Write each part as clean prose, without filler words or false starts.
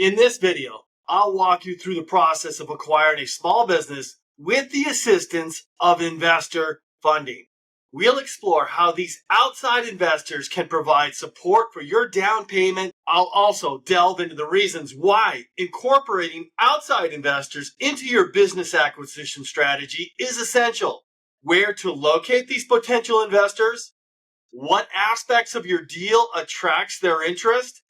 In this video, I'll walk you through the process of acquiring a small business with the assistance of investor funding. We'll explore how these outside investors can provide support for your down payment. I'll also delve into the reasons why incorporating outside investors into your business acquisition strategy is essential, where to locate these potential investors, what aspects of your deal attracts their interest,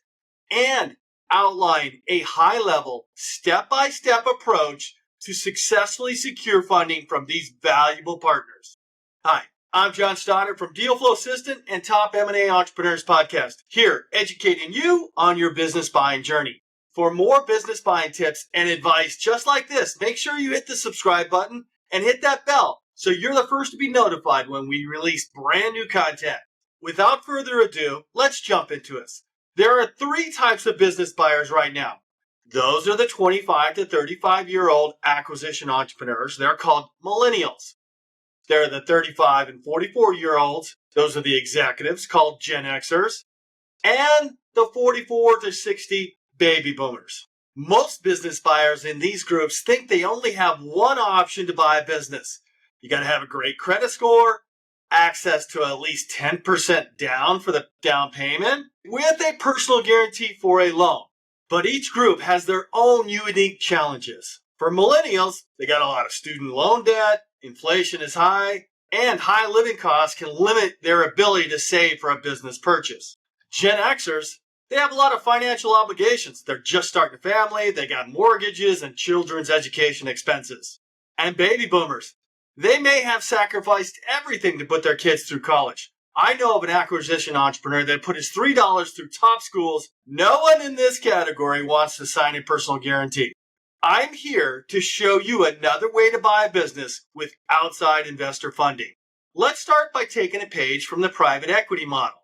and outline a high-level, step-by-step approach to successfully secure funding from these valuable partners. Hi, I'm John Stoddard from Deal Flow Assistant and Top M&A Entrepreneurs Podcast, here educating you on your business buying journey. For more business buying tips and advice just like this, make sure you hit the subscribe button and hit that bell so you're the first to be notified when we release brand new content. Without further ado, let's jump into it. There are three types of business buyers right now. Those are the 25 to 35-year-old acquisition entrepreneurs. They're called millennials. There are the 35 and 44-year-olds. Those are the executives called Gen Xers. And the 44 to 60 baby boomers. Most business buyers in these groups think they only have one option to buy a business. You got to have a great credit score, access to at least 10% down for the down payment, with a personal guarantee for a loan. But each group has their own unique challenges. For millennials, they got a lot of student loan debt, inflation is high, and high living costs can limit their ability to save for a business purchase. Gen Xers, they have a lot of financial obligations. They're just starting a family, they got mortgages and children's education expenses. And baby boomers, they may have sacrificed everything to put their kids through college. I know of an acquisition entrepreneur that put his $3 through top schools. No one in this category wants to sign a personal guarantee. I'm here to show you another way to buy a business with outside investor funding. Let's start by taking a page from the private equity model.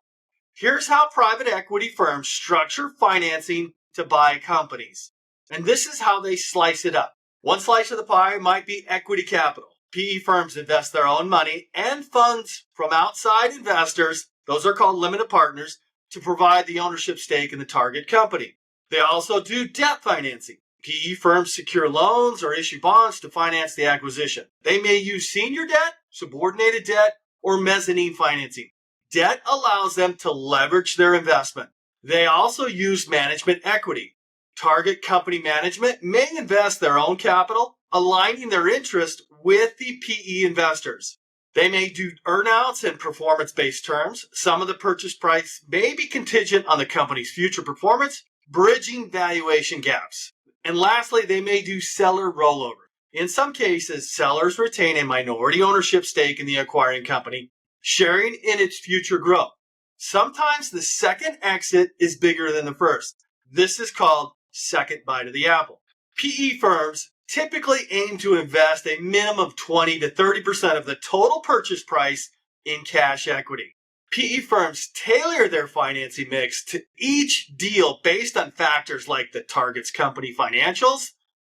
Here's how private equity firms structure financing to buy companies. And this is how they slice it up. One slice of the pie might be equity capital. PE firms invest their own money and funds from outside investors, those are called limited partners, to provide the ownership stake in the target company. They also do debt financing. PE firms secure loans or issue bonds to finance the acquisition. They may use senior debt, subordinated debt, or mezzanine financing. Debt allows them to leverage their investment. They also use management equity. Target company management may invest their own capital, aligning their interest with the PE investors. They may do earnouts and performance-based terms. Some of the purchase price may be contingent on the company's future performance, bridging valuation gaps. And lastly, they may do seller rollover. In some cases, sellers retain a minority ownership stake in the acquiring company, sharing in its future growth. Sometimes the second exit is bigger than the first. This is called second bite of the apple. PE firms typically aim to invest a minimum of 20 to 30% of the total purchase price in cash equity. PE firms tailor their financing mix to each deal based on factors like the target's company financials,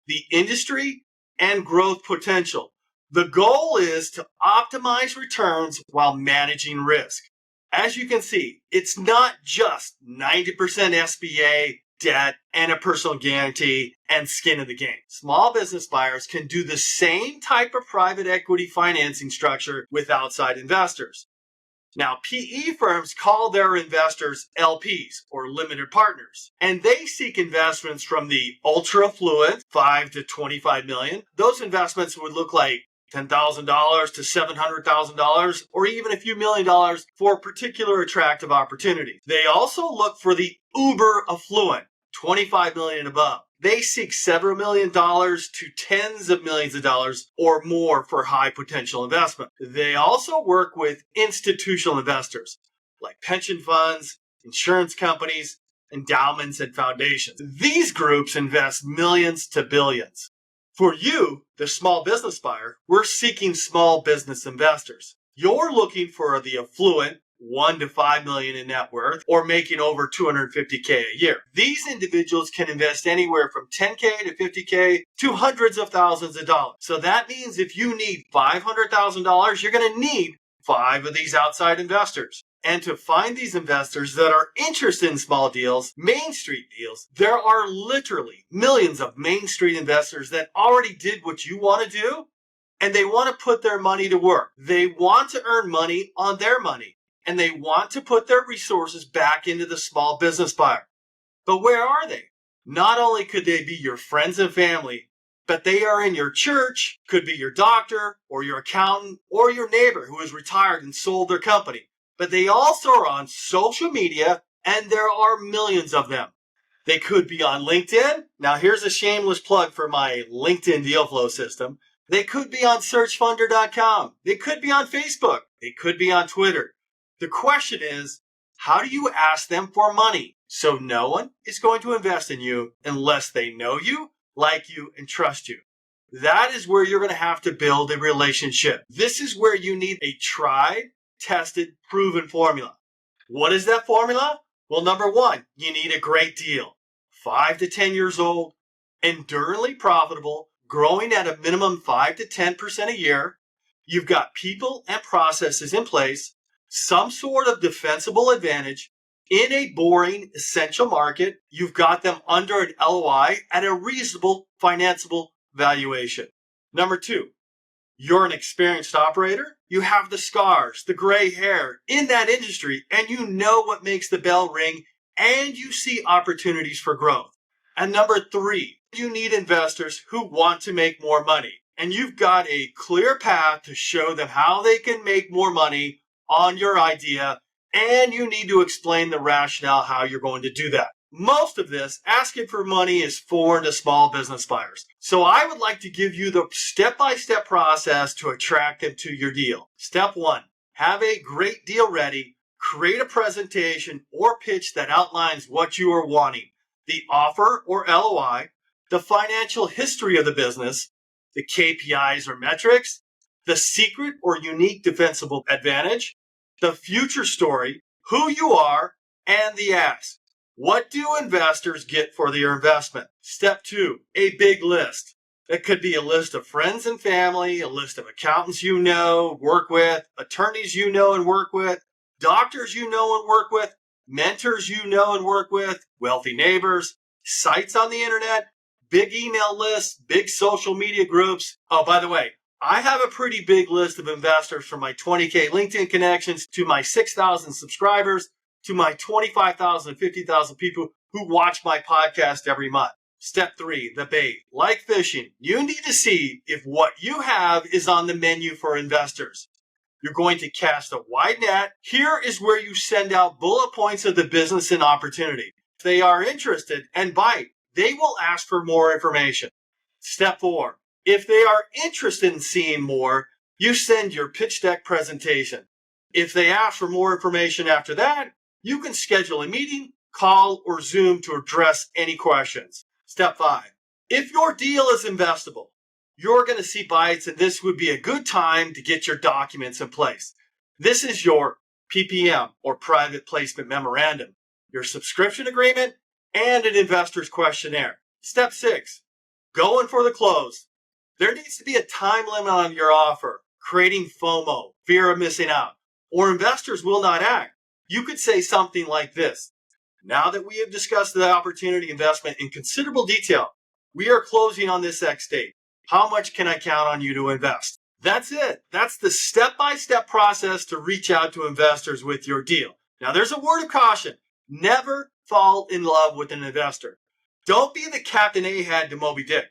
the industry, and growth potential. The goal is to optimize returns while managing risk. As you can see, it's not just 90% SBA, debt, and a personal guarantee and skin in the game. Small business buyers can do the same type of private equity financing structure with outside investors. Now, PE firms call their investors LPs or limited partners, and they seek investments from the ultra affluent, 5 to 25 million. Those investments would look like $10,000 to $700,000 or even a few $1,000,000 for a particular attractive opportunity. They also look for the uber affluent, 25 million and above. They seek several $1,000,000 to tens of millions of dollars or more for high potential investment. They also work with institutional investors like pension funds, insurance companies, endowments, and foundations. These groups invest millions to billions. For you, the small business buyer, we're seeking small business investors. You're looking for the affluent, 1 to 5 million in net worth, or making over $250K a year. These individuals can invest anywhere from $10K to $50K to hundreds of thousands of dollars. So that means if you need $500,000, you're going to need 5 of these outside investors. And to find these investors that are interested in small deals, Main Street deals, there are literally millions of Main Street investors that already did what you want to do, and they want to put their money to work. They want to earn money on their money, and they want to put their resources back into the small business buyer. But where are they? Not only could they be your friends and family, but they are in your church, could be your doctor or your accountant or your neighbor who is retired and sold their company. But they also are on social media, and there are millions of them. They could be on LinkedIn. Now, here's a shameless plug for my LinkedIn deal flow system. They could be on searchfunder.com. They could be on Facebook. They could be on Twitter. The question is, how do you ask them for money? So no one is going to invest in you unless they know you, like you, and trust you. That is where you're going to have to build a relationship. This is where you need a tried, tested, proven formula. What is that formula? Well, number one, you need a great deal. 5 to 10 years old, enduringly profitable, growing at a minimum 5 to 10% a year. You've got people and processes in place, some sort of defensible advantage in a boring, essential market. You've got them under an LOI at a reasonable financeable valuation. Number two, you're an experienced operator. You have the scars, the gray hair in that industry, and you know what makes the bell ring, and you see opportunities for growth. And number three, you need investors who want to make more money. And you've got a clear path to show them how they can make more money on your idea, and you need to explain the rationale how you're going to do that. Most of this, asking for money, is foreign to small business buyers. So I would like to give you the step-by-step process to attract them to your deal. Step one, have a great deal ready. Create a presentation or pitch that outlines what you are wanting, the offer or LOI, the financial history of the business, the KPIs or metrics, the secret or unique defensible advantage, the future story, who you are, and the ask. What do investors get for their investment? Step two, a big list. It could be a list of friends and family, a list of accountants you know, work with, attorneys you know and work with, doctors you know and work with, mentors you know and work with, wealthy neighbors, sites on the internet, big email lists, big social media groups. Oh, by the way, I have a pretty big list of investors from my 20K LinkedIn connections to my 6,000 subscribers to my 25,000, 50,000 people who watch my podcast every month. Step three, the bait. Like fishing, you need to see if what you have is on the menu for investors. You're going to cast a wide net. Here is where you send out bullet points of the business and opportunity. If they are interested and bite, they will ask for more information. Step four, if they are interested in seeing more, you send your pitch deck presentation. If they ask for more information after that, you can schedule a meeting, call, or Zoom to address any questions. Step five, if your deal is investable, you're going to see bites, and this would be a good time to get your documents in place. This is your PPM, or private placement memorandum, your subscription agreement, and an investor's questionnaire. Step six, going for the close. There needs to be a time limit on your offer, creating FOMO, fear of missing out, or investors will not act. You could say something like this. Now that we have discussed the opportunity investment in considerable detail, we are closing on this X date. How much can I count on you to invest? That's it. That's the step-by-step process to reach out to investors with your deal. Now, there's a word of caution. Never fall in love with an investor. Don't be the Captain Ahab to Moby Dick.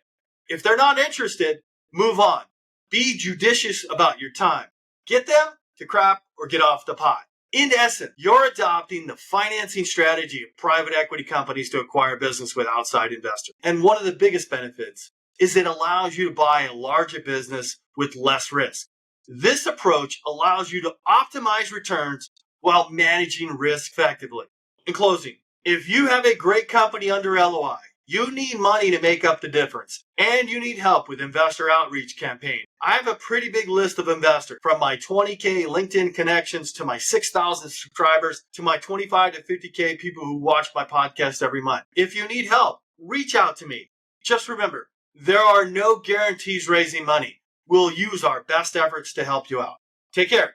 If they're not interested, move on. Be judicious about your time. Get them to crap or get off the pot. In essence, you're adopting the financing strategy of private equity companies to acquire business with outside investors. And one of the biggest benefits is it allows you to buy a larger business with less risk. This approach allows you to optimize returns while managing risk effectively. In closing, if you have a great company under LOI, you need money to make up the difference, and you need help with investor outreach campaign. I have a pretty big list of investors, from my 20K LinkedIn connections to my 6,000 subscribers to my 25 to 50K people who watch my podcast every month. If you need help, reach out to me. Just remember, there are no guarantees raising money. We'll use our best efforts to help you out. Take care.